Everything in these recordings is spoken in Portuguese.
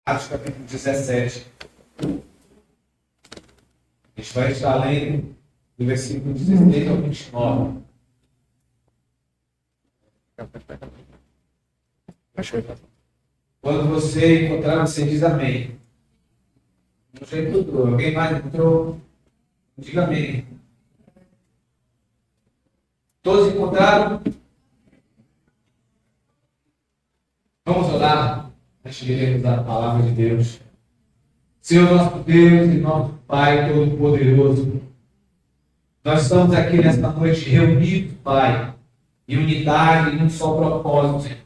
Atos capítulo 17. A gente vai estar lendo do versículo 16 ao 29. Quando você encontrar, você diz amém. Não sei tudo. Alguém mais encontrou? Diga amém. Todos encontraram? Vamos orar antes de lermos a palavra de Deus. Senhor nosso Deus e nosso Pai Todo-Poderoso, nós estamos aqui nesta noite reunidos, Pai, em unidade, em um só propósito, Senhor,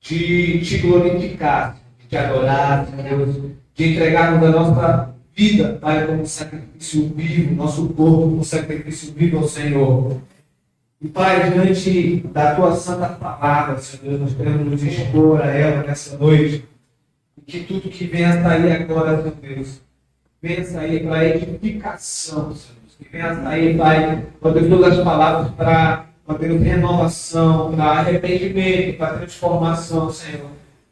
de te glorificar, de te adorar, Deus, de entregarmos a nossa vida, Pai, como sacrifício vivo, nosso corpo como sacrifício vivo ao Senhor. E, Pai, diante da Tua santa palavra, Senhor, nós queremos nos expor a ela nessa noite. E que tudo que venha sair agora, Senhor Deus, venha sair para edificação, Senhor. Que venha sair, Pai, Deus, todas as palavras para, Deus, renovação, para arrependimento, para transformação, Senhor.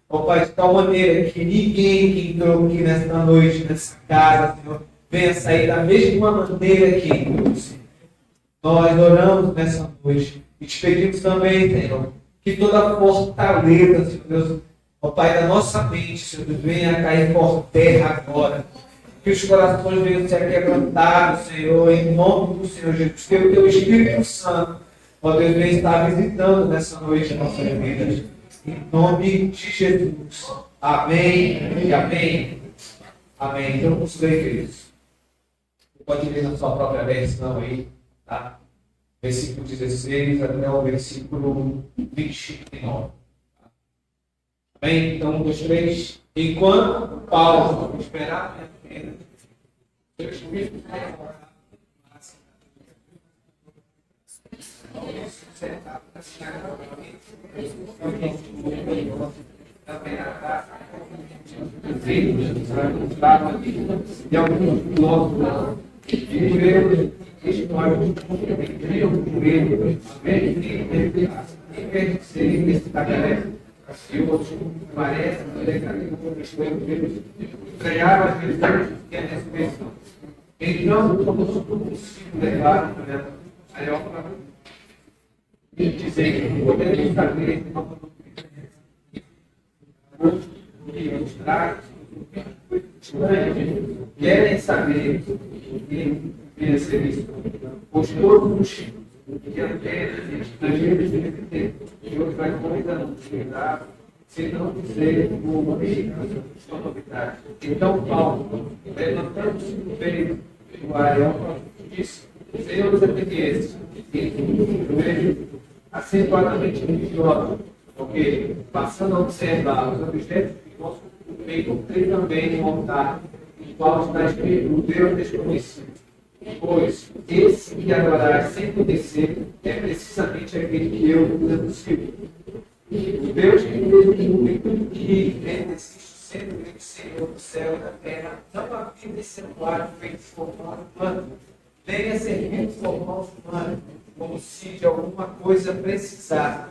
Ó Pai, de tal maneira que ninguém que entrou aqui nesta noite, nessa casa, Senhor, venha sair da mesma maneira que entrou, Senhor. Nós oramos nessa noite e te pedimos também, Senhor, que toda fortaleza, Senhor Deus, ó Pai, da nossa mente, Senhor Deus, venha cair por terra agora. Que os corações venham ser quebrantados, Senhor, em nome do Senhor Jesus. Que o Teu Espírito Santo, ó Deus, venha estar visitando nessa noite nossas vidas. Em nome de Jesus. Amém e amém. Amém. Então, vamos ler isso. Você pode ler na sua própria versão aí, tá? Versículo 16 até o versículo 29. Bem, então, 1, 2, 3. Enquanto Paulo, vamos esperar, minha filha. Seu Espírito e alguns blocos de pureza histórico criam por ele, em vez de serem desse tagaré, e outros parecem estranhar as vezes que é a ressurreição. Então, todos se levaram a Iopa e dizer que podemos saber que os trajes querem saber o que devia ser isso. Pois todos que apenas estrangeiros devem ter, e outros vai convidando chegar, se não dizer uma sua novidade. Então, Paulo, levantando-se do peito do Areópago, disse: Senhor dos atenienses, eu vejo acentuadamente religiosa, porque, passando a observar os objetos de vosso peito, tem também um altar, no qual está escrito o Deus desconhecido. Pois esse que adorar sem conhecer é precisamente aquele que eu anuncio. O Deus que fez tudo que existe, sendo ele Senhor do céu e da terra, não havia esse santuário feito por mão humana, nem a servir por mão humana, como se de alguma coisa precisasse.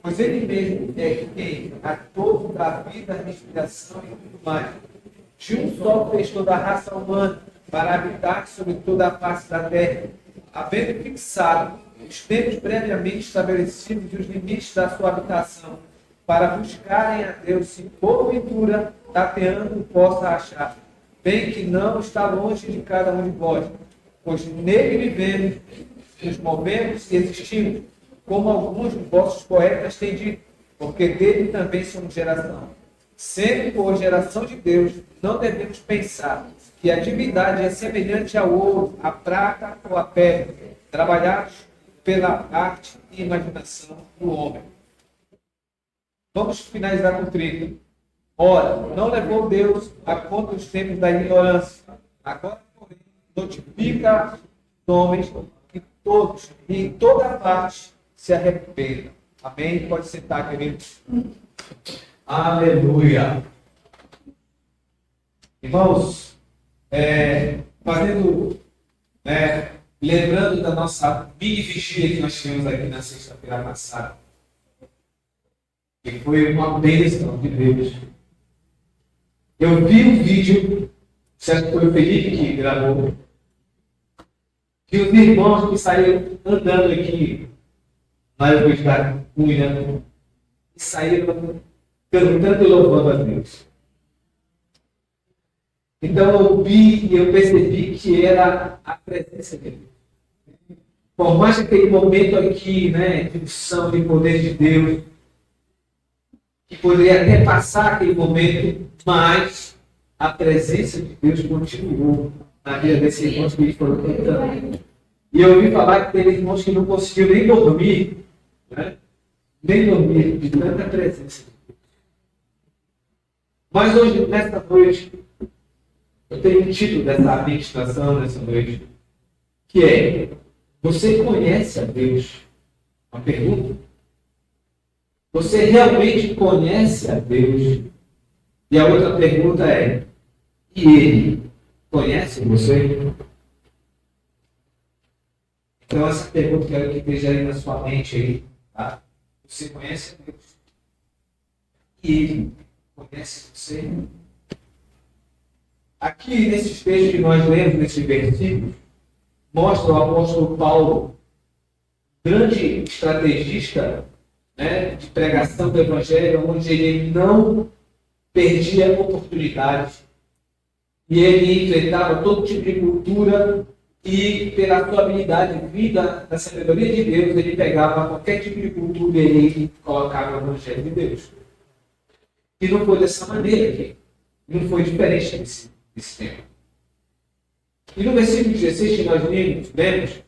Pois ele mesmo é quem a todo da vida, a respiração e tudo mais. De um só fez toda a raça humana, para habitar sobre toda a face da terra, havendo fixado os tempos previamente estabelecidos e os limites da sua habitação, para buscarem a Deus, se porventura, tateando, possa achar, bem que não está longe de cada um de vós, pois nele vivemos, nos movemos e existimos, como alguns de vossos poetas têm dito, porque dele também somos geração. Sendo por geração de Deus, não devemos pensar que a divindade é semelhante ao ouro, à prata ou à pedra, trabalhados pela arte e imaginação do homem. Vamos finalizar com o 30. Ora, não levou Deus a conta os tempos da ignorância. Agora, porém, notifica os homens que todos e em toda parte se arrependam. Amém? Pode sentar, queridos. Aleluia. Irmãos, lembrando da nossa mini vigília que nós tivemos aqui na sexta-feira passada, que foi uma bênção de Deus. Eu vi um vídeo, certo que foi o Felipe que gravou, de os irmãos que saíram andando aqui na Universidade Cunha e saíram cantando e louvando a Deus. Então eu vi e eu percebi que era a presença de Deus. Por mais que aquele momento aqui, né, de unção, de poder de Deus, que poderia até passar aquele momento, mas a presença de Deus continuou na vida desses irmãos que eles foram cantando. E eu ouvi falar que teve irmãos que não conseguiram nem dormir, né? Nem dormir, de tanta presença. Mas hoje, nesta noite, eu tenho um título dessa meditação nessa noite, que é: você conhece a Deus? Uma pergunta. Você realmente conhece a Deus? E a outra pergunta é: e Ele conhece você? Então essa pergunta eu quero que esteja aí na sua mente aí, tá? Você conhece a Deus? E Ele conhece você? Aqui nesses textos que nós lemos, nesses versículos, mostra o apóstolo Paulo, grande estrategista, né, de pregação do Evangelho, onde ele não perdia oportunidades. E ele enfrentava todo tipo de cultura e, pela sua habilidade vinda da sabedoria de Deus, ele pegava qualquer tipo de cultura e ele colocava o Evangelho de Deus. E não foi dessa maneira aqui. Não foi diferente desse tempo. E no versículo 16 que nós lemos,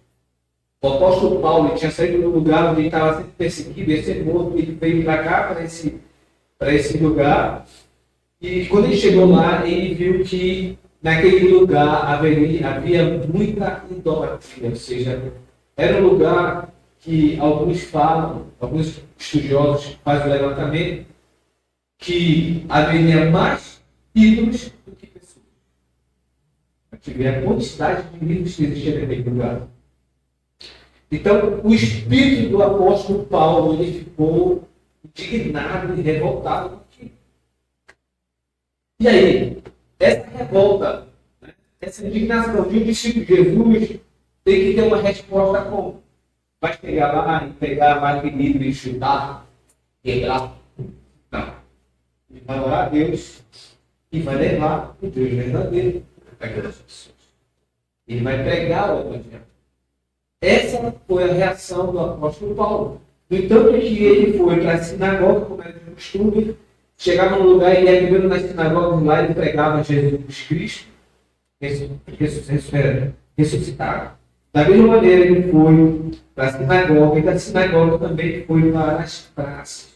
o apóstolo Paulo tinha saído do lugar onde ele estava sendo perseguido, ia ser morto, ele veio para cá, para esse lugar. E quando ele chegou lá, ele viu que naquele lugar havia muita idolatria, ou seja, era um lugar que alguns estudiosos fazem o levantamento, que havia mais ídolos do que pessoas. Tive a quantidade de ídolos que existia naquele lugar. Então, o espírito do apóstolo Paulo, ele ficou indignado e revoltado com aquilo. E aí, essa revolta, né, essa indignação de um discípulo de Jesus tem que ter uma resposta como? Vai pegar lá e pegar mais livre e chutar, quebrar? Não. Ele vai orar a Deus e vai levar o Deus verdadeiro para aquelas pessoas. Ele vai pregar o Evangelho. Essa foi a reação do apóstolo Paulo. No entanto, que ele foi para a sinagoga, como era de costume, chegava num lugar e ia primeiro nas sinagogas lá e pregava Jesus Cristo, ressuscitado. Da mesma maneira, ele foi para a sinagoga e da sinagoga também foi para as praças.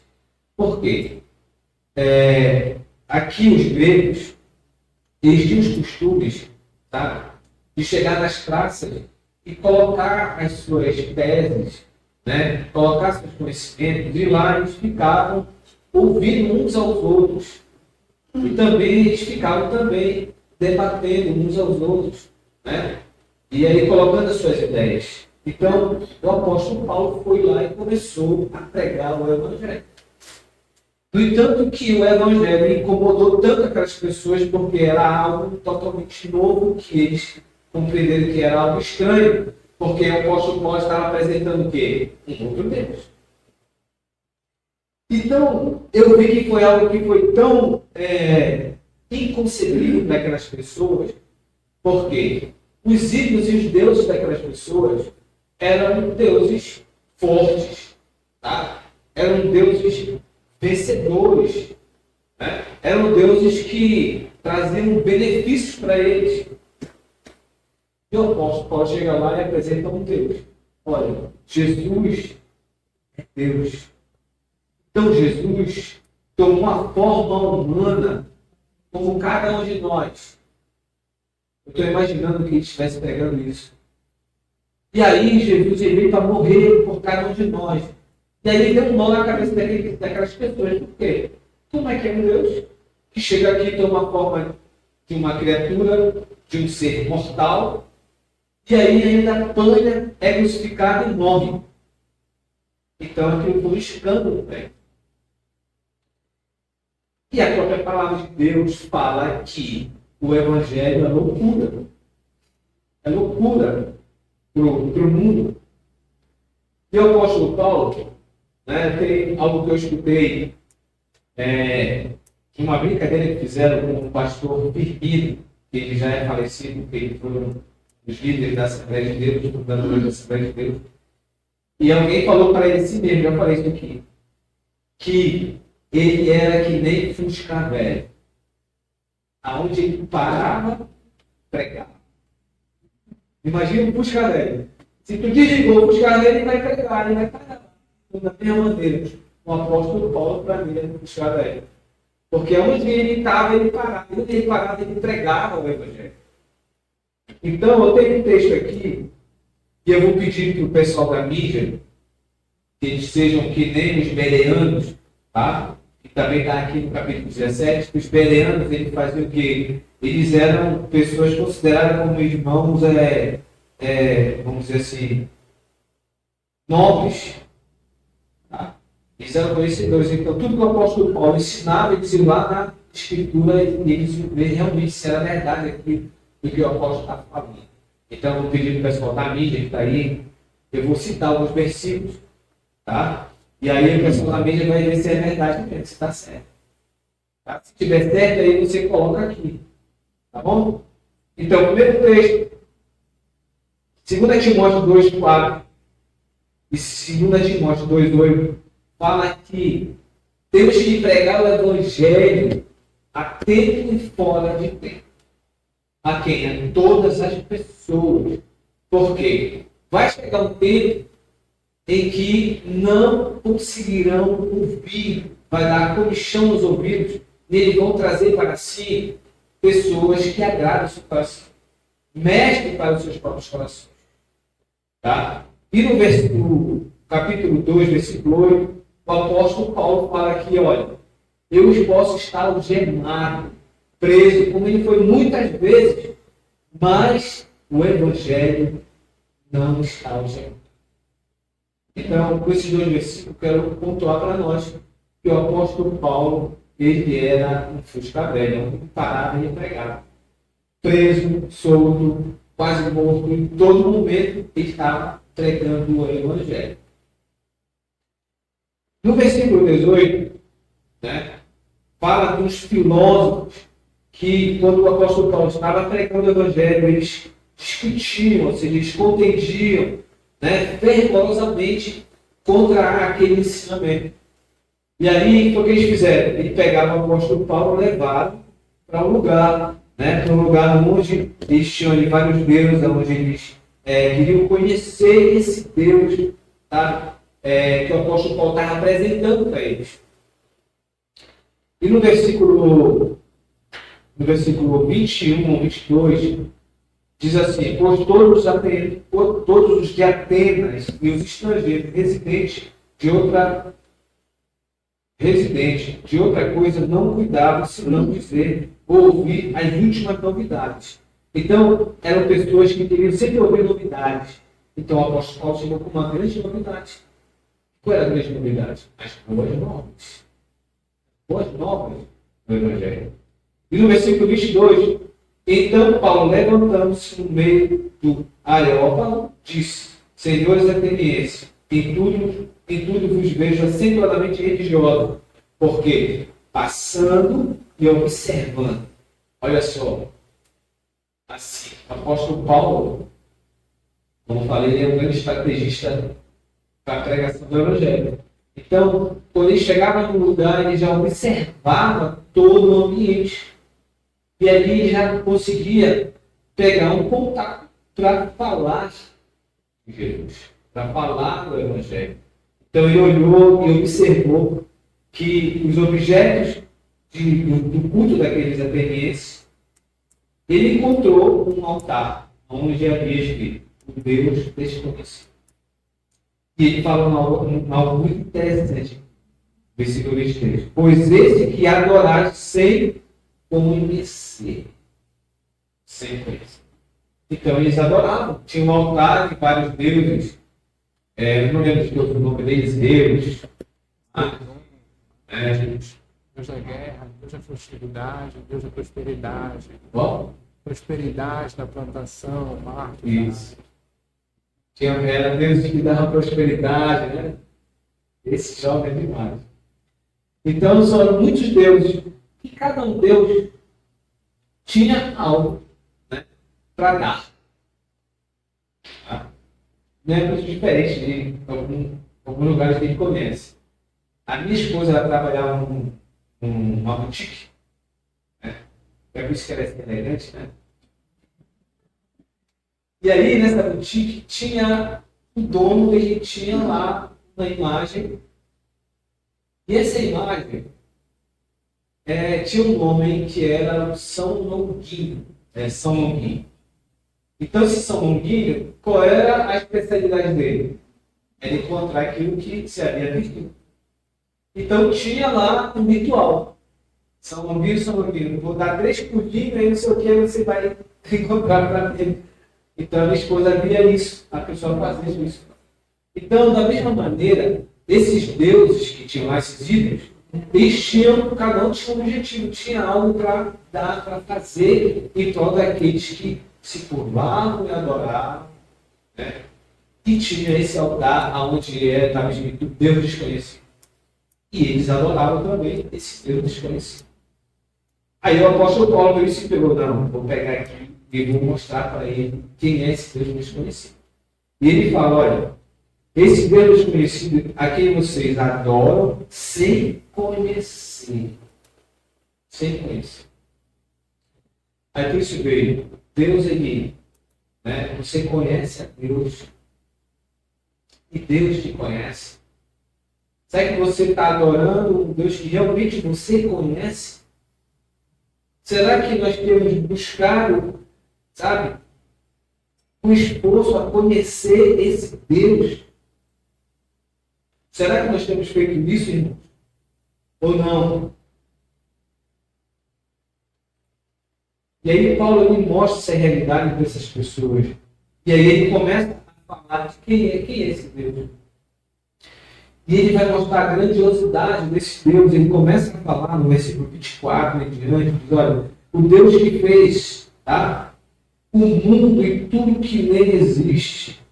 Por quê? Aqui os gregos, eles tinham os costumes, tá, de chegar nas praças e colocar as suas teses, né, colocar seus conhecimentos, e lá eles ficavam ouvindo uns aos outros. E também eles ficavam também debatendo uns aos outros, né? E aí colocando as suas ideias. Então, o apóstolo Paulo foi lá e começou a pregar o Evangelho. No entanto que o Evangelho incomodou tanto aquelas pessoas porque era algo totalmente novo, que eles compreenderam que era algo estranho, porque o apóstolo Paulo estava apresentando o quê? Um outro Deus. Então, eu vi que foi algo que foi tão inconcebível daquelas pessoas, porque os ídolos e os deuses daquelas pessoas eram deuses fortes, tá? Eram deuses vencedores, né? Eram deuses que traziam benefícios para eles. E o apóstolo Paulo chega lá e apresenta um Deus. Olha, Jesus é Deus. Então Jesus tomou uma forma humana como cada um de nós. Eu estou imaginando que ele estivesse pregando isso. E aí Jesus veio para morrer por cada um de nós. E aí ele deu um nó na cabeça daquelas pessoas. Por quê? Como é que é um Deus que chega aqui e toma a forma de uma criatura, de um ser mortal, e aí ainda apanha, é crucificado e morre? Então aquilo foi um escândalo, velho. E a própria palavra de Deus fala que o Evangelho é loucura. É loucura para o mundo. E o apóstolo Paulo, né, tem algo que eu escutei, uma brincadeira que fizeram com o pastor Firmino, que ele já é falecido, que ele foi um dos líderes da Assembleia de Deus, fundador da Assembleia de Deus. E alguém falou para ele assim mesmo, já falei isso aqui, que ele era que nem Fusca velho, aonde ele parava, pregava. Imagina o Fusca velho. Se tu desligou o Fusca velho, ele vai pregar, ele vai parar. Da mesma maneira, o apóstolo Paulo, para mim, era o Fusca velho. Porque onde ele estava, ele parava. Onde ele parava, ele pregava o Evangelho. Então, eu tenho um texto aqui, e eu vou pedir que o pessoal da mídia, que eles sejam que nem os bereanos, tá? Que também está aqui no capítulo 17, que os bereanos, eles faziam o quê? Eles eram pessoas consideradas como irmãos, vamos dizer assim, nobres. Tá? Eles eram conhecedores. Então, tudo que o apóstolo Paulo ensinava, eles iam lá na Escritura e eles ver realmente se era verdade aquilo do que o apóstolo estava falando. Então, eu vou pedir para o pessoal da mídia que está aí, eu vou citar alguns versículos, tá? E aí o pessoal da mídia vai ver se é verdade mesmo, se está certo. Tá? Se estiver certo, aí você coloca aqui. Tá bom? Então, primeiro texto, 2 Timóteo 2,4 e 2 Timóteo 2,8, fala que temos que pregar o Evangelho a tempo e fora de tempo. A quem? A todas as pessoas. Por quê? Vai chegar um tempo em que não conseguirão ouvir, vai dar comichão nos ouvidos, e eles vão trazer para si pessoas que agradam o seu coração, mexem para os seus próprios corações. Tá? E no capítulo 2, versículo 8, o apóstolo Paulo fala aqui, olha, eu posso estar algemado, preso, como ele foi muitas vezes, mas o Evangelho não está algemado. Então, com esses dois versículos, eu quero pontuar para nós que o apóstolo Paulo, ele era um fusca velho, um parado e empregado. Preso, solto, quase morto, em todo momento ele estava pregando o Evangelho. No versículo 18, né, fala dos filósofos que, quando o apóstolo Paulo estava pregando o Evangelho, eles discutiam, ou seja, eles contendiam, né, fervorosamente contra aquele ensinamento. E aí, o que eles fizeram? Eles pegaram o apóstolo Paulo e levaram para um lugar, né, para um lugar onde eles tinham ali vários deuses, onde eles queriam conhecer esse Deus, tá, que o apóstolo Paulo estava apresentando para eles. E no versículo 21, 22, diz assim, pois todos os de Atenas e os estrangeiros residentes de outra coisa não cuidavam, senão dizer ou ouvir as últimas novidades. Então, eram pessoas que queriam sempre ouvir novidades. Então, o apóstolo Paulo chegou com uma grande novidade. Qual era a grande novidade? As boas novas. Boas novas do Evangelho. E no versículo 22, então Paulo, levantando-se no meio do Areópago, disse, senhores atenienses, em tudo vos vejo acentuadamente religiosos, porque passando e observando, olha só, assim, o apóstolo Paulo, como falei, ele é um grande estrategista para a pregação do Evangelho. Então, quando ele chegava no lugar, ele já observava todo o ambiente. E ali ele já conseguia pegar um contato para falar de Jesus, para falar do Evangelho. Então ele olhou e observou que os objetos do culto daqueles atenienses, ele encontrou um altar onde havia escrito o Deus desconhecido. E ele fala algo muito interessante, versículo 23. Pois esse que adoraste sem conhecer. Sem conhecer. Então eles adoravam. Tinha um altar de vários deuses. Não lembro o nome deles, Zeus. Deus da guerra, Deus da fertilidade, Deus da prosperidade. Bom? Prosperidade na plantação, Marcos. Isso. Era Deus que dava prosperidade, né? Esse jovem é demais. Então, são muitos deuses. E cada um deus tinha algo, né, para dar. Tá? Não é muito diferente de alguns lugares que a gente conhece. A minha esposa ela trabalhava numa boutique. Né? É por isso que ela é elegante, né? E aí, nessa boutique, tinha o dono, ele tinha lá uma imagem. E essa imagem tinha um nome que era São Longuinho. São Longuinho. Então, esse São Longuinho, qual era a especialidade dele? Era encontrar aquilo que se havia perdido. Então, tinha lá um ritual. São Longuinho, vou dar 3 pulinhos, aí não sei o que, você vai encontrar para ele. Então, a minha esposa via isso, a pessoa fazia isso. Então, da mesma maneira, esses deuses que tinham lá, esses ídolos, eles tinham, cada um tinha um objetivo, tinha algo para dar, para fazer em prol daqueles que se curvavam e adoravam, né? E tinha esse altar onde estava escrito Deus desconhecido. E eles adoravam também esse Deus desconhecido. Aí o apóstolo Paulo ele se pegou, não, vou pegar aqui e vou mostrar para ele quem é esse Deus desconhecido. E ele fala, olha, esse Deus desconhecido a quem vocês adoram sem conhecer. Sem conhecer. Aí que isso veio? Deus ele, né? Você conhece a Deus e Deus te conhece. Será que você está adorando um Deus que realmente você conhece? Será que nós temos buscado, sabe, um esforço a conhecer esse Deus? Será que nós temos feito isso, irmãos? Ou não? E aí Paulo ele mostra essa realidade para essas pessoas. E aí ele começa a falar de quem é esse Deus. E ele vai mostrar a grandiosidade desse Deus. Ele começa a falar no versículo 24 em diante, diz, olha, o Deus que fez, tá, o mundo e tudo que nele existe,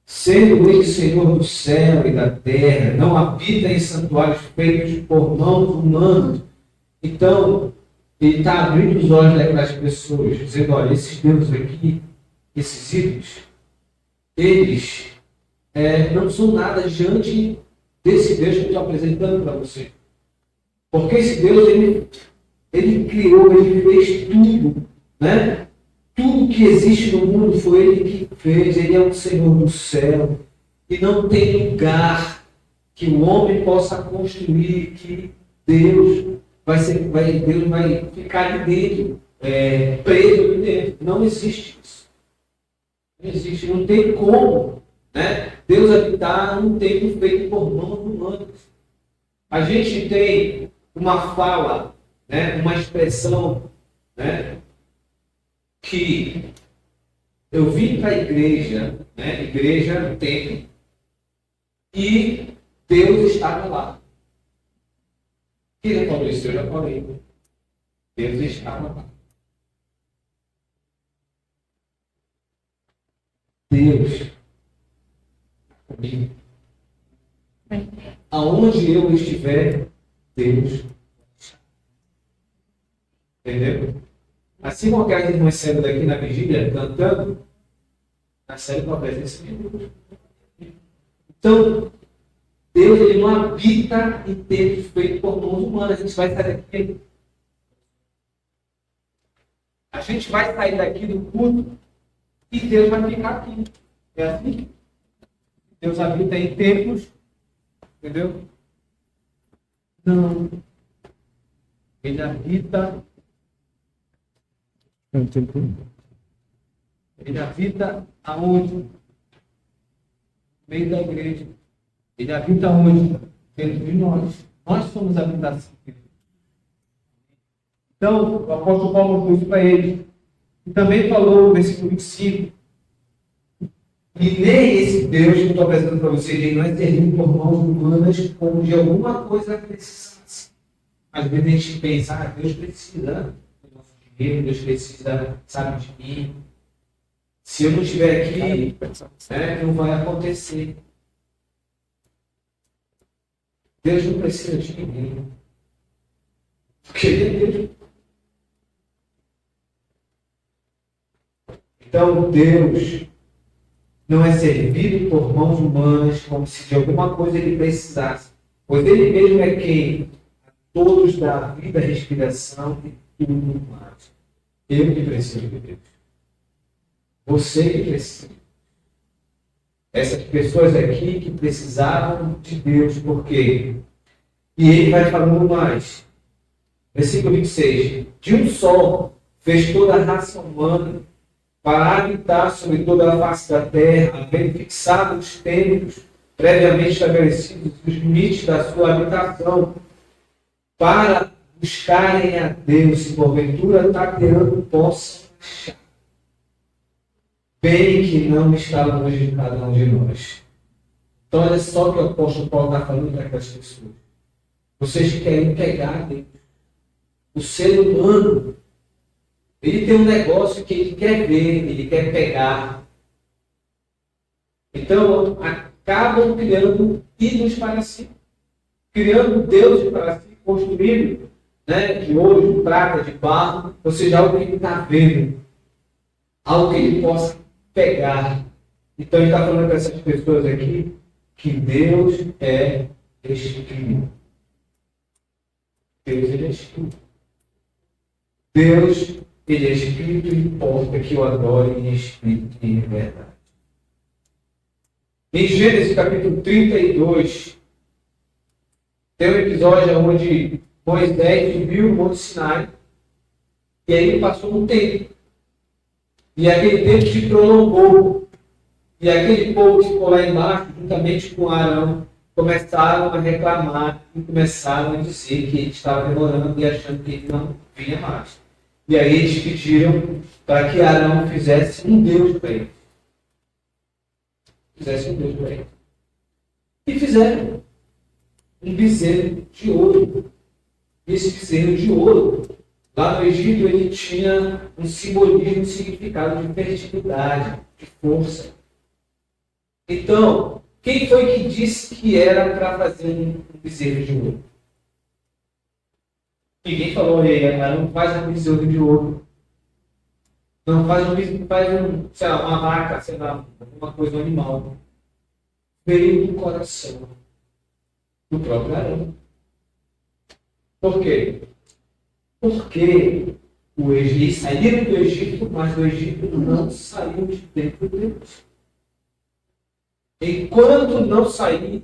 sendo ele Senhor do céu e da terra, não habita em santuários feitos por mãos humanas. Então, ele está abrindo os olhos daquelas pessoas, dizendo, olha, esses deuses aqui, esses ídolos, eles não são nada diante desse Deus que eu estou apresentando para você. Porque esse Deus, ele criou, ele fez tudo, né? Tudo que existe no mundo foi ele que fez. Ele é o Senhor do céu. E não tem lugar que o homem possa construir que Deus vai ficar ali dentro, preso ali dentro. Não existe isso. Não existe, não tem como, né, Deus habitar num templo feito por mãos humanas. A gente tem uma fala, né, uma expressão, né, que eu vim para a igreja, né, igreja, templo, e Deus estava lá. Quem já falou isso? Eu já falei. Deus estava lá. Deus comigo. Aonde eu estiver, Deus. Entendeu? Assim como aquelas irmãs saindo daqui na vigília, cantando, na série com a presença de Deus. Então, Deus ele não habita em templos feitos por mãos humanas. A gente vai sair daqui. A gente vai sair daqui do culto e Deus vai ficar aqui. É assim? Deus habita em templos. Entendeu? Não. Ele habita. Ele habita aonde? No meio da igreja. Ele habita onde? Dentro de nós. Nós somos a habitação dele. Então, o apóstolo Paulo mostrou isso para ele. E também falou no versículo 25. E nem esse Deus que eu estou apresentando para vocês, ele não é servido por mãos humanas como de alguma coisa precisasse. Às vezes a gente pensa, Deus precisa do nosso dinheiro, Deus precisa, sabe, de mim. Se eu não estiver aqui, não vai acontecer. Deus não precisa de ninguém. Porque Ele é Deus. Então, Deus não é servido por mãos humanas como se de alguma coisa Ele precisasse. Pois Ele mesmo é quem a todos dá vida, respiração e tudo mais. Eu que preciso de Deus. Você que precisa. Essas pessoas aqui que precisavam de Deus, por quê? E ele vai falando mais. Versículo 26. De um só fez toda a raça humana para habitar sobre toda a face da terra, havendo fixado os tempos previamente estabelecidos, os limites da sua habitação, para buscarem a Deus, se porventura tateando possam achar. Bem que não está longe de cada um de nós. Então, olha só o que o apóstolo Paulo está falando para aquelas pessoas. Vocês querem pegar Deus. O ser humano, ele tem um negócio que ele quer ver, ele quer pegar. Então, acabam criando ídolos para si. Criando deuses para si, construindo de ouro, de prata, de barro. Ou seja, algo que ele está vendo. Algo que ele possa pegar. Então ele está falando para essas pessoas aqui que Deus é Espírito. Deus ele é Espírito. Deus ele é Espírito e importa que eu adore em Espírito e em verdade. Em Gênesis capítulo 32, tem um episódio onde Moisés subiu o Monte Sinai e aí ele passou um tempo. E aquele tempo se prolongou. E aquele povo que ficou lá embaixo, juntamente com Arão, começaram a reclamar e começaram a dizer que ele estava demorando e achando que ele não vinha mais. E aí eles pediram para que Arão fizesse um Deus para eles. Fizesse um Deus para eles. E fizeram um bezerro de ouro. E esse bezerro de ouro, lá no Egito, ele tinha um simbolismo, um significado de fertilidade, de força. Então, quem foi que disse que era para fazer um bezerro de ouro? Ninguém falou, não faz um bezerro de ouro. Não faz sei lá, uma vaca, sei lá, alguma coisa, um animal. Veio do coração do próprio Arão. Por quê? Porque eles saíram do Egito, mas do Egito não saiu de dentro deles. Enquanto não sair,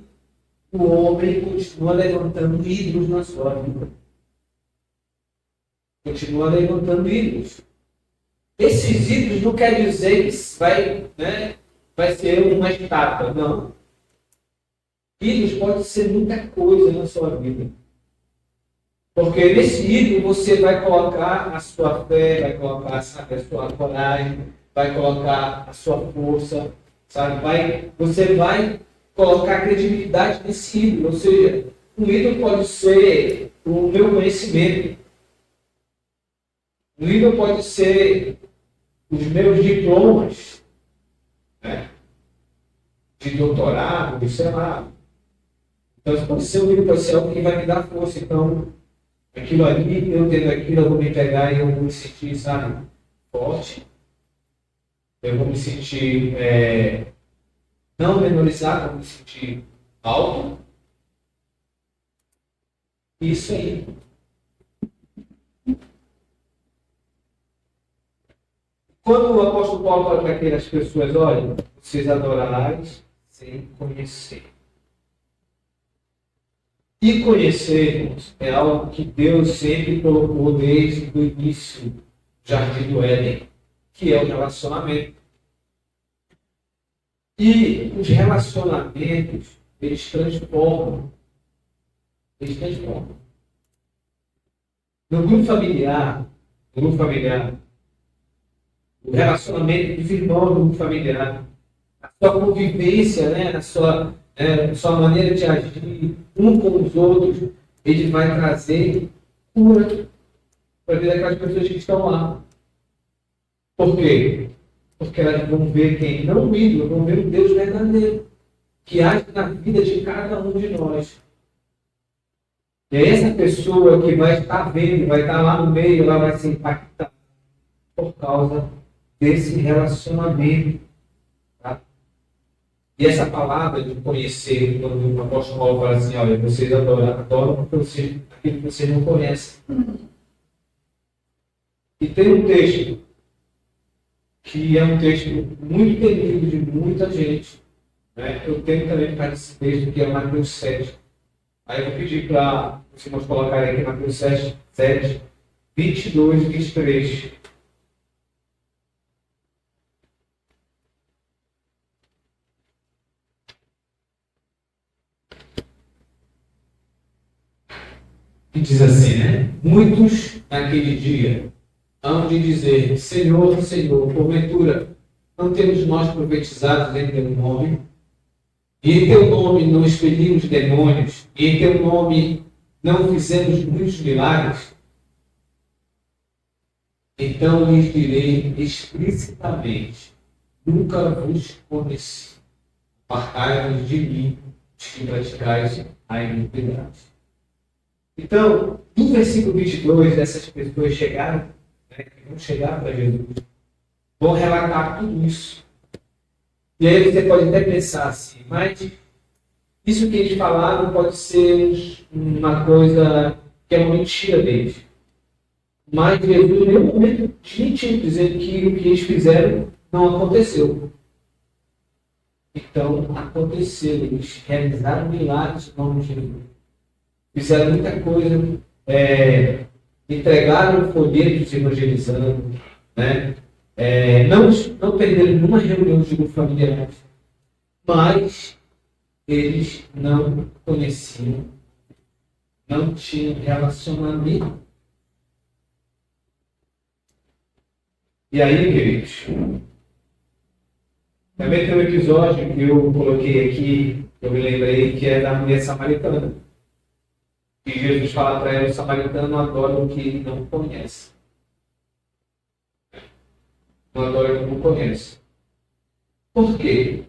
o homem continua levantando ídolos na sua vida. Continua levantando ídolos. Esses ídolos não quer dizer que vai ser uma estátua, não. Ídolos pode ser muita coisa na sua vida. Porque nesse ídolo você vai colocar a sua fé, vai colocar a sua coragem, vai colocar a sua força, sabe? Você vai colocar credibilidade nesse ídolo. Ou seja, um ídolo pode ser o meu conhecimento. Um ídolo pode ser os meus diplomas, de doutorado, sei lá. Então, pode ser um ídolo, pode ser algo que vai me dar força. Então, aquilo ali, eu tendo aquilo, eu vou me pegar e eu vou me sentir, sabe, forte. Eu vou me sentir não menorizado, eu vou me sentir alto. Isso aí. Quando o apóstolo Paulo fala para aquelas pessoas, olha, vocês adorais sem conhecer. E conhecermos é algo que Deus sempre colocou desde o início do Jardim do Éden, que é o relacionamento. E os relacionamentos, eles transformam. Eles transformam. No grupo familiar, o relacionamento dos irmãos do grupo familiar, a sua convivência, a sua maneira de agir um com os outros, ele vai trazer cura para a vida daquelas pessoas que estão lá. Por quê? Porque elas vão ver quem? Não o ídolo, vão ver o Deus verdadeiro, que age na vida de cada um de nós. E é essa pessoa que vai estar vendo, vai estar lá no meio, ela vai se impactar por causa desse relacionamento. Tá? E essa palavra de conhecer, quando o apóstolo Paulo fala assim, olha, vocês adoram aquilo que vocês não conhecem. E tem um texto que é um texto muito temido de muita gente. Né? Eu tenho também por causa desse texto, que é Mateus 7. Aí eu vou pedir para os irmãos colocarem aqui Mateus 7, 22 e 23. E diz assim, né? Muitos naquele dia hão de dizer, Senhor, Senhor, porventura, não temos nós profetizado em teu nome? E em teu nome não expelimos demônios? E em teu nome não fizemos muitos milagres? Então lhes direi explicitamente, nunca vos conheci. Apartai-vos de mim, os que praticais a iniquidade. Então, no versículo 22, essas pessoas chegaram, que vão chegar para Jesus, vão relatar tudo isso. E aí você pode até pensar assim, mas isso que eles falaram pode ser uma coisa que é uma mentira deles. Mas Jesus em nenhum momento mentiu, dizendo que o que eles fizeram não aconteceu. Então, aconteceu. Eles realizaram milagres no nome de Jesus. Fizeram muita coisa, entregaram folhetos evangelizando, né? Não perderam nenhuma reunião de grupo familiar, mas eles não conheciam, não tinham relacionamento. E aí, queridos, também tem um episódio que eu coloquei aqui, eu me lembrei, que é da mulher samaritana. E Jesus fala para ela, o samaritano adora o que ele não conhece. Não adora o que não conhece. Por quê?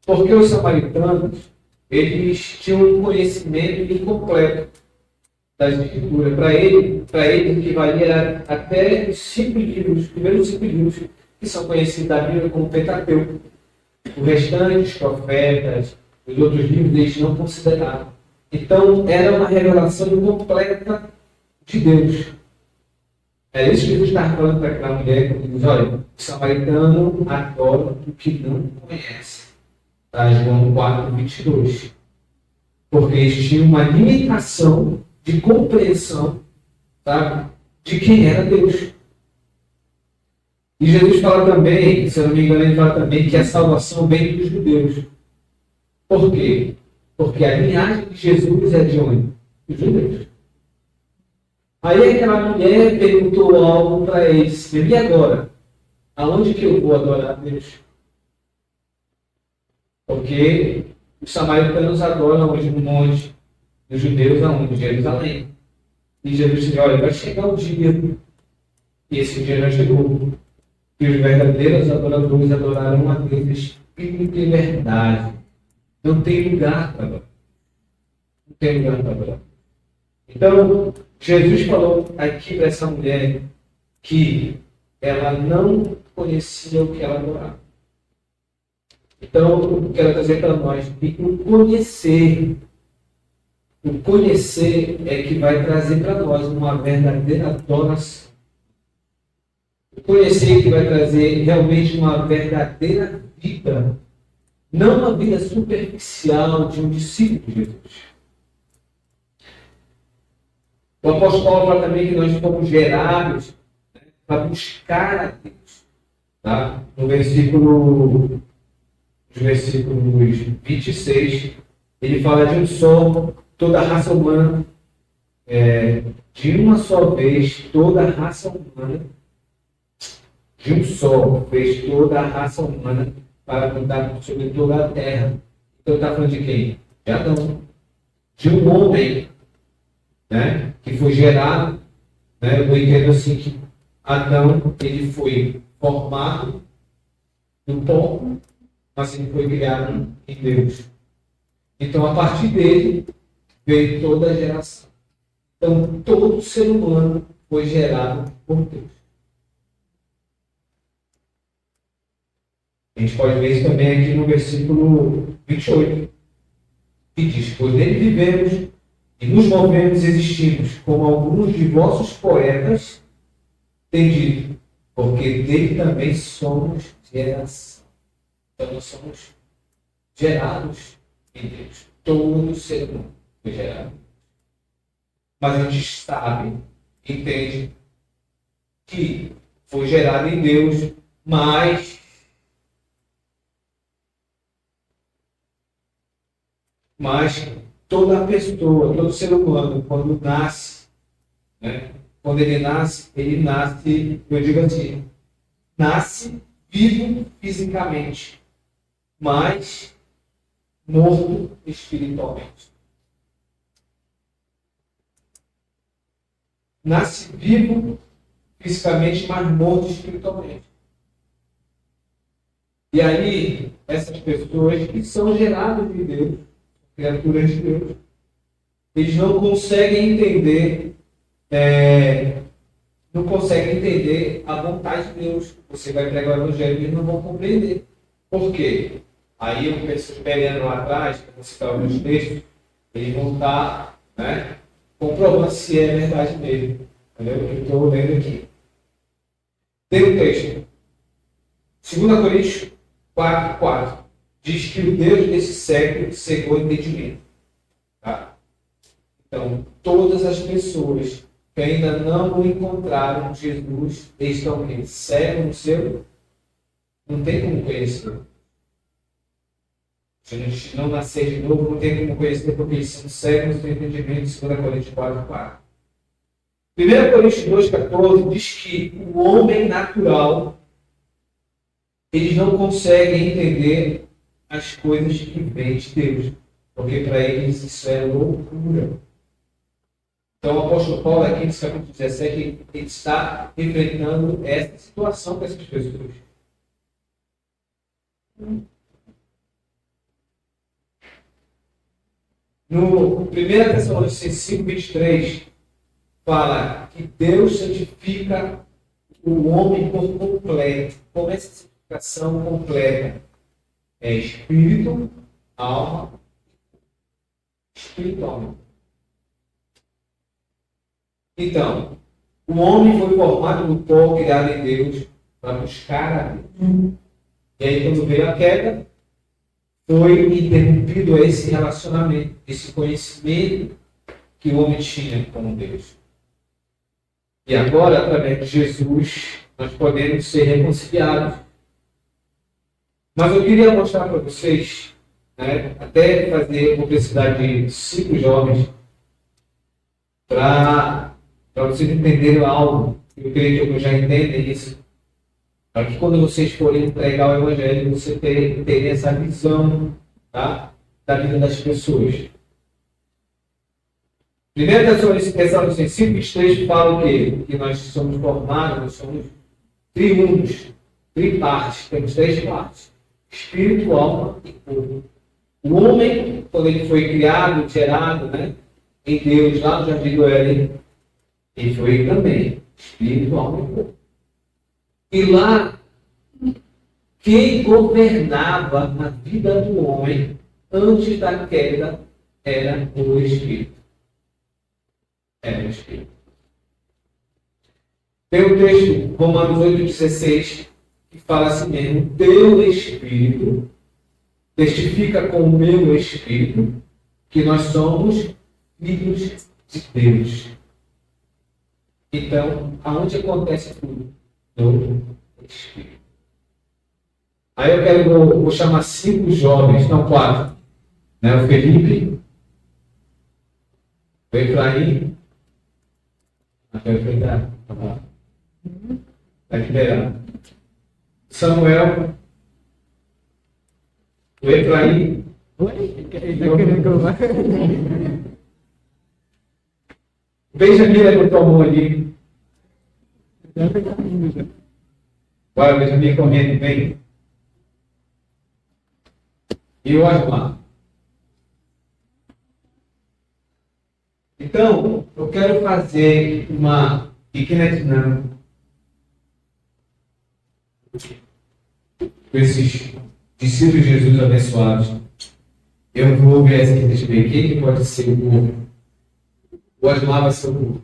Porque os samaritanos, eles tinham um conhecimento incompleto das escrituras. Para eles, o que valia era até os 5 livros, os primeiros 5 livros, que são conhecidos da Bíblia como Pentateuco. O restante, os profetas, os outros livros, eles não consideravam. Então, era uma revelação incompleta de Deus. É isso que Jesus estava falando para aquela mulher, quando diz, olha, o samaritano adora o que não conhece. Tá? João 4, 22. Porque eles tinham uma limitação de compreensão, sabe, de quem era Deus. E Jesus fala também, se eu não me engano, ele fala também que a salvação vem dos judeus. Por quê? Porque a linhagem de Jesus é de onde? Dos judeus. Aí aquela mulher perguntou algo para eles. E agora? Aonde que eu vou adorar a Deus? Porque os samaritanos adoram hoje no monte. Os judeus aonde? Jerusalém. E Jesus disse, olha, vai chegar o dia. E esse dia já chegou. E os verdadeiros adoradores adorarão a Deus em espírito e verdade. Não tem lugar para adorar. Não tem lugar para adorar. Então, Jesus falou aqui para essa mulher que ela não conhecia o que ela adorava. Então, eu quero trazer para nós o conhecer. O conhecer é que vai trazer para nós uma verdadeira adoração. O conhecer que vai trazer realmente uma verdadeira vida. Não uma vida superficial de um discípulo de Jesus. O apóstolo Paulo fala também que nós fomos gerados, né, para buscar a Deus. Tá? Nos versículos 26, ele fala de um só, toda a raça humana, de uma só vez, toda a raça humana, de um só, fez toda a raça humana para contar sobre toda a terra. Então está falando de quem? De Adão. De um homem né, que foi gerado, né, eu entendo assim que Adão, ele foi formado no pó, mas ele foi criado em Deus. Então, a partir dele, veio toda a geração. Então, todo ser humano foi gerado por Deus. A gente pode ver isso também aqui no versículo 28, que diz: pois nele vivemos e nos movemos e existimos, como alguns de vossos poetas têm dito, porque dele também somos geração. Então, nós somos gerados em Deus. Todo ser humano foi gerado. Mas a gente sabe, entende, que foi gerado em Deus, mas toda pessoa, todo ser humano, quando nasce, né, quando ele nasce, eu digo assim, nasce vivo fisicamente, mas morto espiritualmente. Nasce vivo fisicamente, mas morto espiritualmente. E aí, essas pessoas que são geradas de Deus, criaturas de Deus, eles não conseguem entender, a vontade de Deus. Você vai pregar o evangelho e eles não vão compreender. Por quê? Aí eu penso, pegando lá atrás, que você está nos textos, eles vão estar, né, comprovando se é verdade mesmo. Entendeu? Eu estou lendo aqui. Tem um texto. 2 Coríntios 4:4. Diz que o Deus desse século cegou o entendimento. Tá? Então, todas as pessoas que ainda não encontraram Jesus estão cegos no seu. Não tem como conhecer. Se a gente não nascer de novo, não tem como conhecer, porque eles são cegos no seu entendimento. 2 Coríntios 4:4. 1 Coríntios 2:14 diz que o homem natural, eles não conseguem entender as coisas que vêm de Deus, porque para eles isso é loucura. Então o apóstolo Paulo aqui no capítulo 17, ele está enfrentando essa situação com essas pessoas. No 1 Tessalonicenses 5:23, fala que Deus santifica o homem por completo. Como essa santificação completa? É espírito, alma, espiritual. Então, o homem foi formado no pó, criado em Deus, para buscar a Deus. E aí, quando veio a queda, foi interrompido esse relacionamento, esse conhecimento que o homem tinha com Deus. E agora, através de Jesus, nós podemos ser reconciliados. Mas eu queria mostrar para vocês, né, até fazer publicidade de 5 jovens, para vocês entenderem algo. Eu creio que eu já entendem isso. Para que quando vocês forem pregar o Evangelho, você tenha essa visão, tá, da vida das pessoas. 1 Tessalonicenses 5:3 fala o quê? Que nós somos formados, nós somos triunos, tripartes, temos 3 partes: espírito, alma e corpo. O homem, quando ele foi criado, gerado, né, em Deus, lá no Jardim do Éden, ele foi também espírito, alma e corpo. E lá, quem governava a vida do homem antes da queda era o Espírito. Era o Espírito. Tem o texto, Romanos 8,16, que fala assim mesmo: teu Espírito testifica com o meu Espírito que nós somos filhos de Deus. Então, aonde acontece tudo? No Espírito. Aí eu vou chamar 5 jovens, não 4. Né? O Felipe, o Efraim, está liberado. Samuel, o Efraim. Oi? Ele está querendo que eu vá. Benjamin levantou a mão ali. Bora, Benjamin, correndo, vem. E o Osmar. Então, eu quero fazer uma pequena dinâmica com esses discípulos de Jesus abençoados. Eu vou ver aqui, deixa eu ver, quem que pode ser o corpo? O Osmar vai ser o corpo.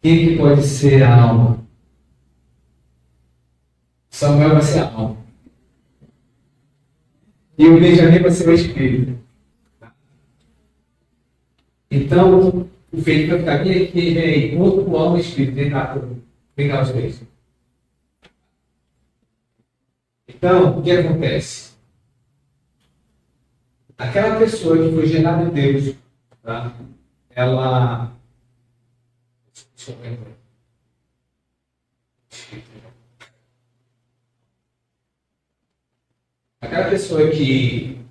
Quem que pode ser a alma? Samuel vai ser a alma. E o Benjamin vai ser o espírito. Então, o Felipe vai ficar bem aqui, vem aí, corpo, alma e espírito. Vem cá os três. Então, o que acontece? Aquela pessoa que foi gerada em Deus, tá? Ela. Aquela pessoa que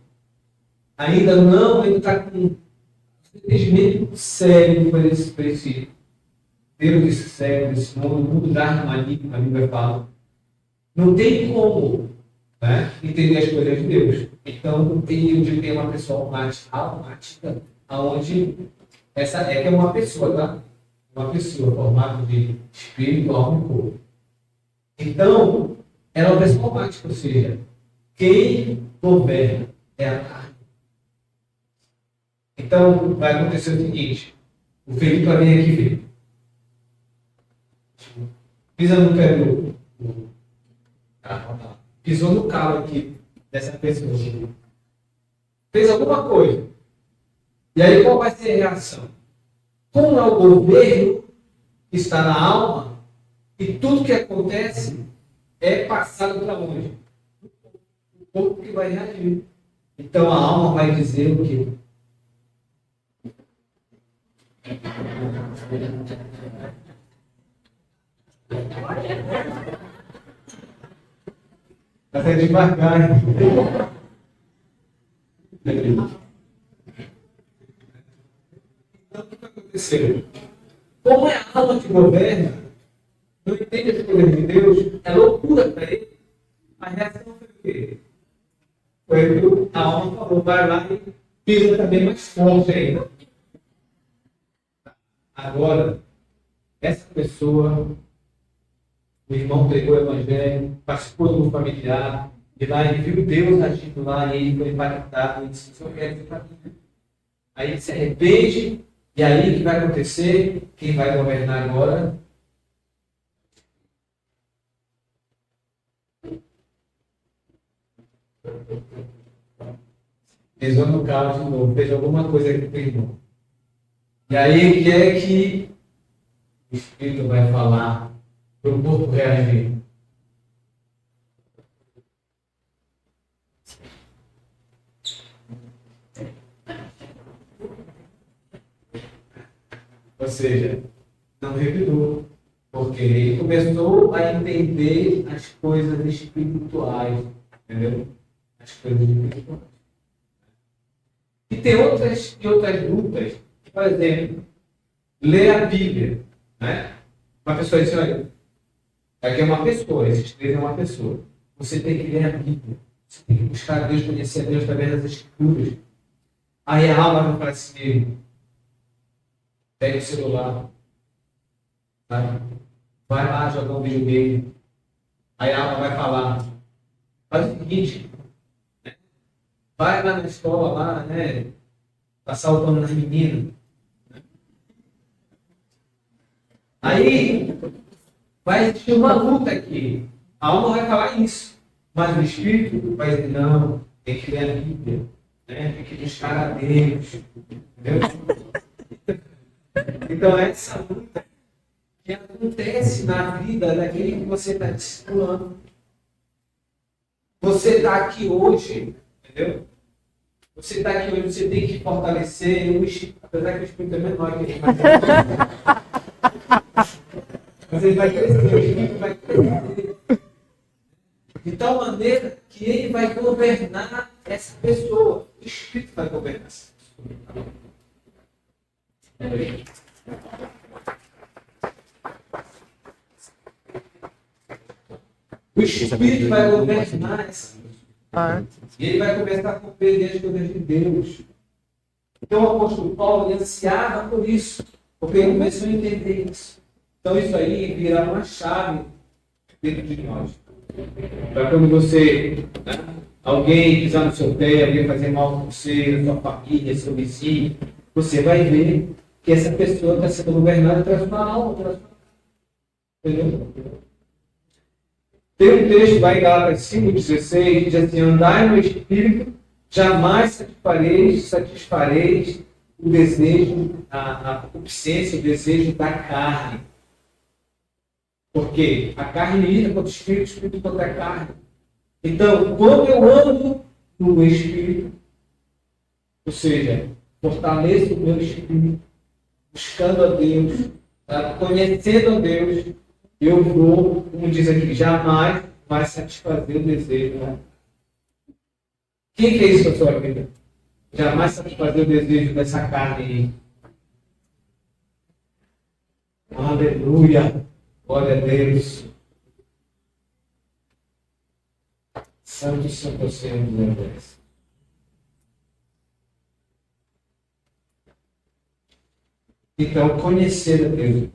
ainda está com entendimento sério para esse Deus desse século, desse mundo da maligno, a Bíblia fala. Não tem como, né, entender as coisas de Deus. Então, tem uma pessoa almática, onde essa é que é uma pessoa, tá? Uma pessoa formada de espírito, alma e corpo. Então, ela é uma pessoa almática, ou seja, quem governa é a carne. Então, vai acontecer o seguinte: o Felipe vai vir aqui ver. Pisa no pé do. Pisou no calo aqui dessa pessoa. Fez alguma coisa. E aí, qual vai ser a reação? Como é o governo que está na alma, e tudo que acontece é passado para onde? O corpo que vai reagir. Então a alma vai dizer o quê? Está sendo devagar. Então o que vai acontecer? Como é a alma que governa, não entende as coisas de Deus, é loucura para ele. A reação foi o quê? Foi que a alma falou, vai lá e pisa também mais forte ainda. Agora, essa pessoa, o irmão pregou o evangelho, participou do familiar, e lá ele viu Deus agindo lá, e ele foi impactado, e disse, eu quero ir para mim. Aí ele se arrepende, e aí o que vai acontecer? Quem vai governar agora? Pisou no carro de novo, fez alguma coisa aqui com o irmão. E aí o que é que o Espírito vai falar para o corpo reagir? Ou seja, não revidou, porque ele começou a entender as coisas espirituais, entendeu? As coisas espirituais. E tem outras lutas, por exemplo, ler a Bíblia, né? Uma pessoa diz, olha, aqui é uma pessoa, esses três é uma pessoa. Você tem que ler a Bíblia, você tem que buscar Deus, conhecer a Deus através das Escrituras. Aí a alma vai falar assim, pega o celular, tá? Vai lá jogar um videogame. Aí a alma vai falar, faz o seguinte, né? Vai lá na escola, lá, né? Passar o pano nas meninas. Aí vai existir uma luta aqui. A alma vai falar isso, mas o espírito vai dizer, não, tem que ler a Bíblia, né? Tem que buscar a Deus. Entendeu? Então, essa luta que acontece na vida daquele que você está discipulando. Você está aqui hoje, entendeu? Você está aqui hoje, você tem que fortalecer o espírito, apesar que o espírito é menor que ele, mas ele vai crescer, o espírito vai crescer. De tal maneira que ele vai governar essa pessoa. O espírito vai governar essa pessoa. O Espírito vai governar essa vida. E ele vai começar a compreender as coisas de Deus. Então o apóstolo Paulo ele ansiava por isso, porque ele começou a entender isso. Então isso aí virá uma chave dentro de nós. Para quando você, alguém pisar no seu pé, alguém fazer mal com você, sua família, seu vizinho, você vai ver que essa pessoa está sendo governada pela sua alma. Entendeu? Tem um texto lá em Gálatas 5,16, diz assim: andai no Espírito, jamais satisfareis o desejo, a concupiscência, o desejo da carne. Porque a carne ira contra o Espírito contra a carne. Então, quando eu ando no Espírito, ou seja, fortaleço o meu Espírito, buscando a Deus, conhecendo a Deus, eu vou, como diz aqui, jamais vai satisfazer o desejo. Né? Quem fez isso na sua vida? Jamais satisfazer o desejo dessa carne. Aleluia! Glória a Deus! Santo, Santo Senhor de Deus. Então, conhecer a Deus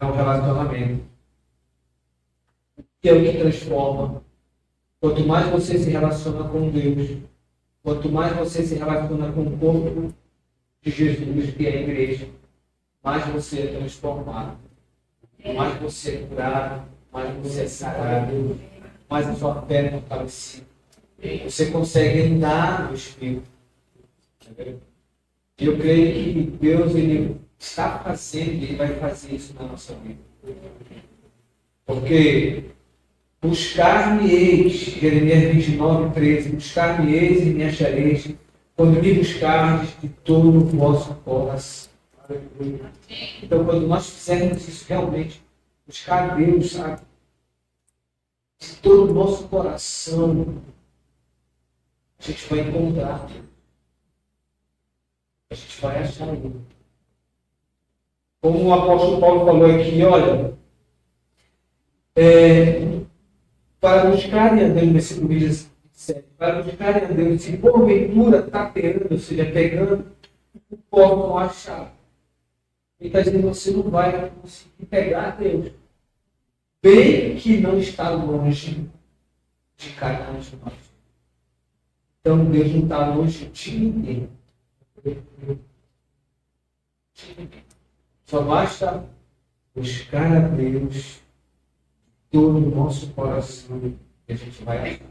é um relacionamento. Que é o que transforma. Quanto mais você se relaciona com Deus, quanto mais você se relaciona com o corpo de Jesus, que é a igreja, mais você é transformado, mais você é curado, mais você é sarado, mais a sua fé é fortalecida. Você consegue andar no Espírito. Eu creio que Deus ele está fazendo, ele vai fazer isso na nossa vida. Porque buscar-me-eis, Jeremias 29, 13, buscar-me-eis e me achareis, quando me buscardes de todo o vosso coração. Então, quando nós fizermos isso realmente, buscar Deus, sabe? De todo o nosso coração, a gente vai encontrar. A gente vai achar Ele. Como o apóstolo Paulo falou aqui, olha, para buscarem a Deus, no versículo 27, para buscarem a Deus, se porventura tateando, ou seja, pegando, não possam achar. Ele está dizendo que você não vai conseguir pegar a Deus. Bem que não está longe de cada um de nós. Então Deus não está longe de ninguém. Só basta buscar a Deus todo o nosso coração que a gente vai achar.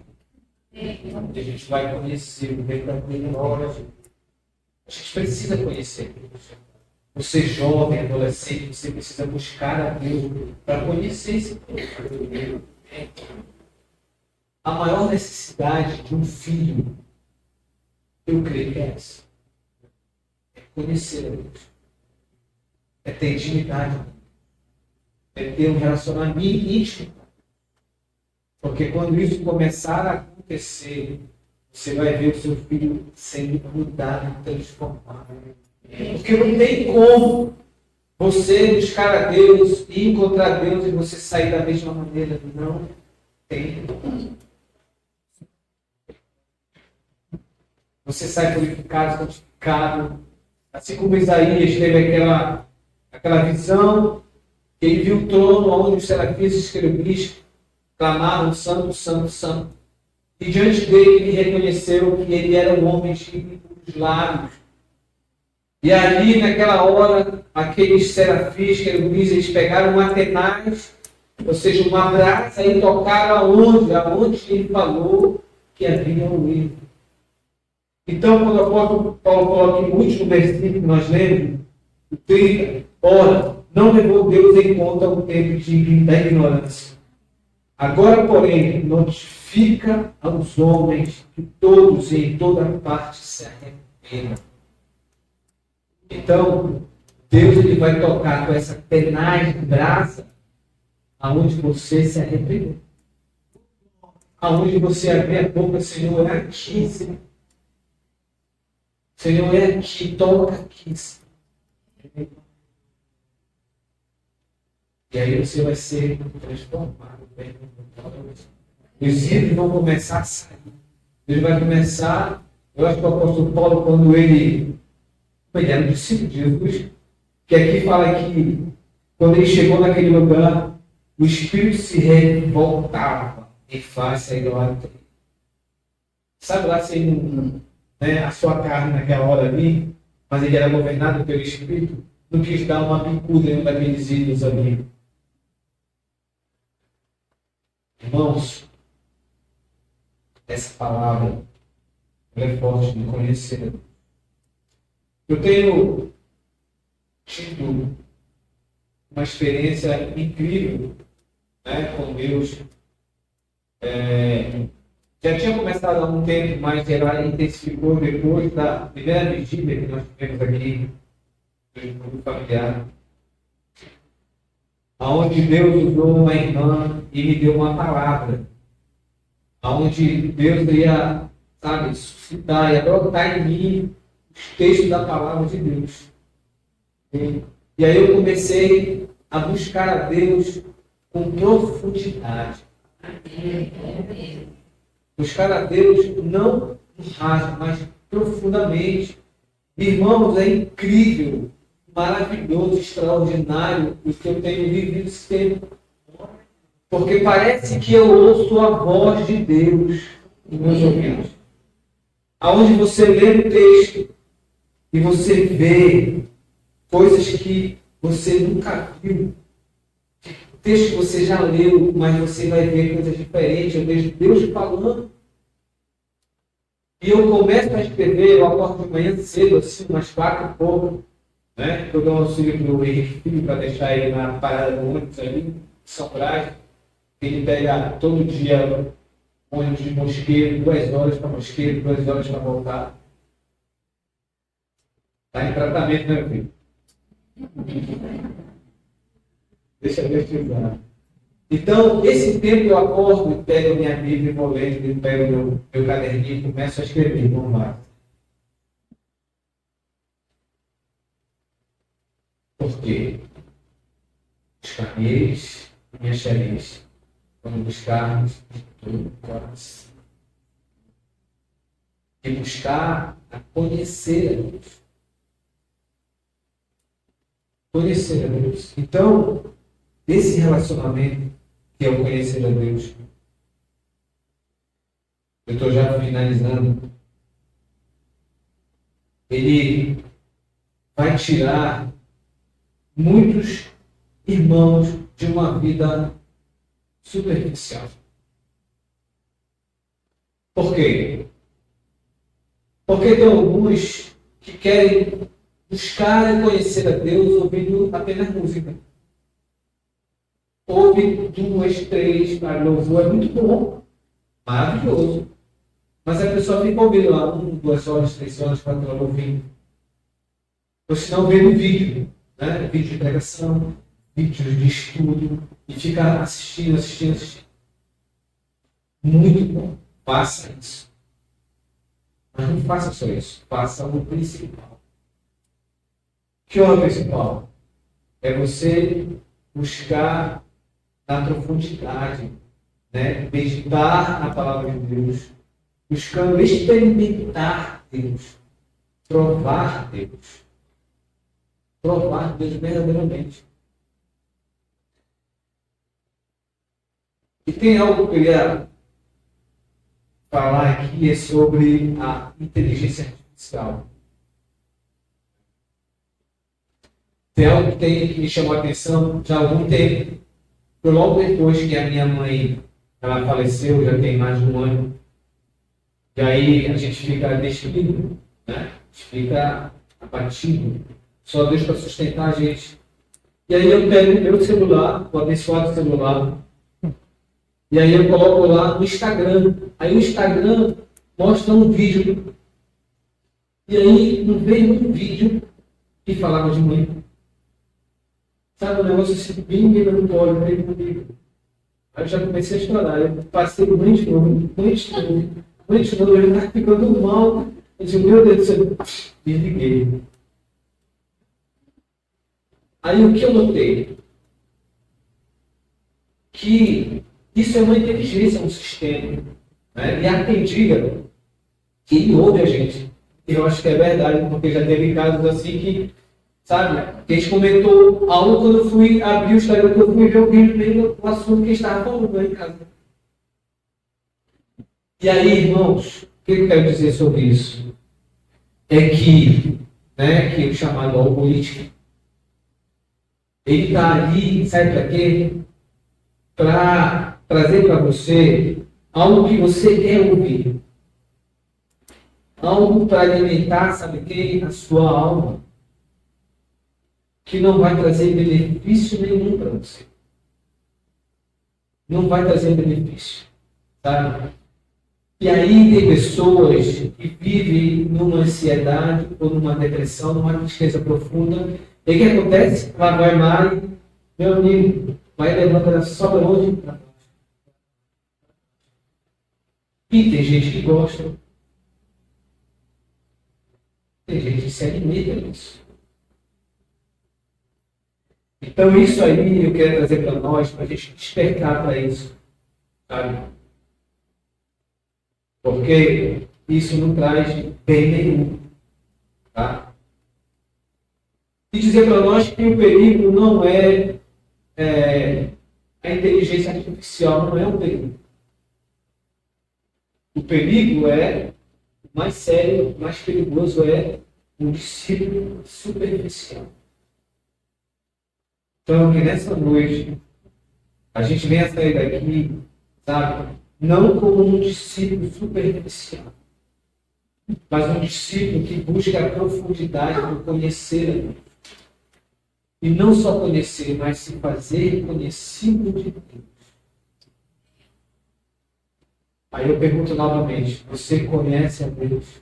Que a gente vai conhecer o verdadeiro hora. A gente precisa conhecer Deus. Você jovem, adolescente, você precisa buscar a Deus para conhecer esse Deus. A maior necessidade de um filho, eu creio que é essa. É conhecer a Deus. É ter intimidade. É ter um relacionamento íntimo. Porque quando isso começar a acontecer, você vai ver o seu filho sendo cuidado e transformado. Porque não tem como você buscar a Deus e encontrar Deus e você sair da mesma maneira. Não tem. Você sai purificado, santificado. Assim como Isaías teve aquela visão, ele viu o trono onde os serafins e os querubins clamavam santo, santo, santo. E diante dele ele reconheceu que ele era um homem de dos lábios. E ali, naquela hora, aqueles serafins, querubins, eles pegaram uma tenaz, ou seja, uma brasa, e tocaram aonde ele falou que havia um livro. Então, quando o apóstolo Paulo coloca no último versículo que nós lemos, o 30, ora, não levou Deus em conta o tempo da ignorância. Agora, porém, notifica aos homens que todos e em toda parte se arrependam. Então, Deus ele vai tocar com essa tenaz de brasa aonde você se arrependeu. Aonde você abrir a boca, Senhor, é aqui, Senhor. Senhor, é aqui, toca aqui, Senhor. E aí você vai ser transformado. Os ídolos vão começar a sair. Ele vai começar, eu acho que o apóstolo Paulo, quando ele era um discípulo de Jesus, que aqui fala que quando ele chegou naquele lugar, o Espírito se revoltava em face à idolatria. Sabe lá se ele, né, a sua carne naquela hora ali, mas ele era governado pelo Espírito, não quis dar uma bicuda em um daqueles ídolos ali. Irmãos, essa palavra é forte de conhecer. Eu tenho tido uma experiência incrível, né, com Deus. Já tinha começado há um tempo, mas ela intensificou depois da primeira vigília que nós tivemos aqui no grupo familiar, aonde Deus usou uma irmã e me deu uma palavra, aonde Deus ia, sabe, suscitar e brotar em mim os textos da palavra de Deus. E aí eu comecei a buscar a Deus com profundidade. Buscar a Deus não no raso, mas profundamente. Irmãos, é incrível, maravilhoso, extraordinário o que eu tenho vivido esse tempo. Porque parece que eu ouço a voz de Deus nos meus ouvidos. Aonde você lê o texto e você vê coisas que você nunca viu. O texto você já leu, mas você vai ver coisas diferentes. Eu vejo Deus falando. E eu começo a escrever, eu acordo de manhã cedo, assim, umas 4 e pouco. Né? Eu dou um auxílio para o Henrique Filho para deixar ele na parada do ônibus ali, em São Brás. Ele pega todo dia ônibus de Mosqueiro, 2 horas para Mosqueiro, 2 horas para voltar. Está em tratamento, né, meu filho? Deixa eu te usar. Então, esse tempo eu acordo, pego a minha Bíblia, vou lendo, pego meu caderninho e começo a escrever. Vamos lá. Por quê? Buscar-me-eis e me achareis, quando buscarmos de todo o coração. E buscar a conhecer a Deus. Conhecer a Deus. Então, esse relacionamento que é o conhecer a Deus, eu estou já finalizando, ele vai tirar muitos irmãos de uma vida superficial. Por quê? Porque tem alguns que querem buscar e conhecer a Deus ouvindo apenas música. Ouve 2, 3, para louvor, é muito bom, maravilhoso. Mas a pessoa fica ouvindo lá 1, 2 horas, 3 horas, 4 horas ouvindo. Ou se não, vê no vídeo, né? Vídeo de pregação, vídeos de estudo, e fica assistindo. Muito bom, faça isso. Mas não faça só isso, faça o principal. Que é o principal? É você buscar na profundidade, né? Meditar na palavra de Deus, buscando experimentar Deus, provar Deus verdadeiramente. E tem algo que eu queria falar aqui, é sobre a inteligência artificial. Tem algo que me chamou a atenção já há algum tempo. Foi logo depois que a minha mãe ela faleceu, já tem mais de 1 ano. E aí a gente fica destruído, né? A gente fica abatido. Só Deus para sustentar a gente. E aí eu pego o meu celular, o abençoado celular, e aí eu coloco lá no Instagram. Aí o Instagram mostra um vídeo. E aí não veio um vídeo que falava de mãe. Sabe, um negócio assim, bem melancológico, veio comigo. Aí eu já comecei a chorar. Eu passei mãe de novo, ele está ficando mal. Eu disse, meu Deus do céu, desliguei. Aí o que eu notei? Que isso é uma inteligência, um sistema. Né? E atendia que ele ouve a gente. Eu acho que é verdade, porque já teve casos assim que, sabe, que a gente comentou algo quando eu fui abrir o Instagram, quando eu fui ver o vídeo meio do assunto que estava falando lá em casa. E aí, irmãos, o que eu quero dizer sobre isso? É que, né, que o chamado algoritmo, ele está ali, sabe para quê? Para trazer para você algo que você quer ouvir. Algo para alimentar, sabe quem? A sua alma. Que não vai trazer benefício nenhum para você. Não vai trazer benefício. Sabe? E aí tem pessoas que vivem numa ansiedade ou numa depressão, numa tristeza profunda. E o que acontece? Lá vai Mari, meu amigo, vai levando só para onde? Para baixo. E tem gente que gosta. Tem gente que se alimenta disso. Então isso aí eu quero trazer para nós, para a gente despertar para isso. Sabe? Porque isso não traz bem nenhum. Tá? E dizer para nós que o perigo não é, a inteligência artificial, não é um perigo. O perigo é, o mais sério, o mais perigoso é um discípulo superficial. Então, que nessa noite, a gente venha sair daqui, sabe, não como um discípulo superficial, mas um discípulo que busca a profundidade do conhecer a Deus. E não só conhecer, mas se fazer conhecido de Deus. Aí eu pergunto novamente, você conhece a Deus?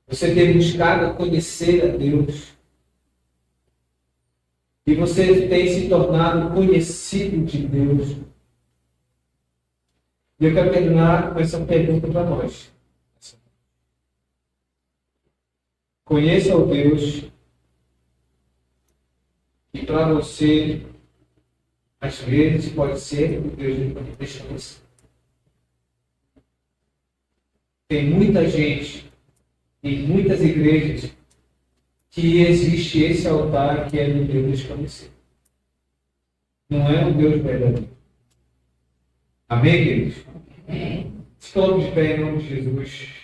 Você tem buscado conhecer a Deus? E você tem se tornado conhecido de Deus? E eu quero terminar com essa pergunta para nós. Conheça o Deus que para você, às vezes, pode ser o Deus de manifestação. Tem muita gente, em muitas igrejas, que existe esse altar que é do Deus desconhecido. Não é um Deus verdadeiro. Amém, queridos? Se coloque de pé em nome de Jesus.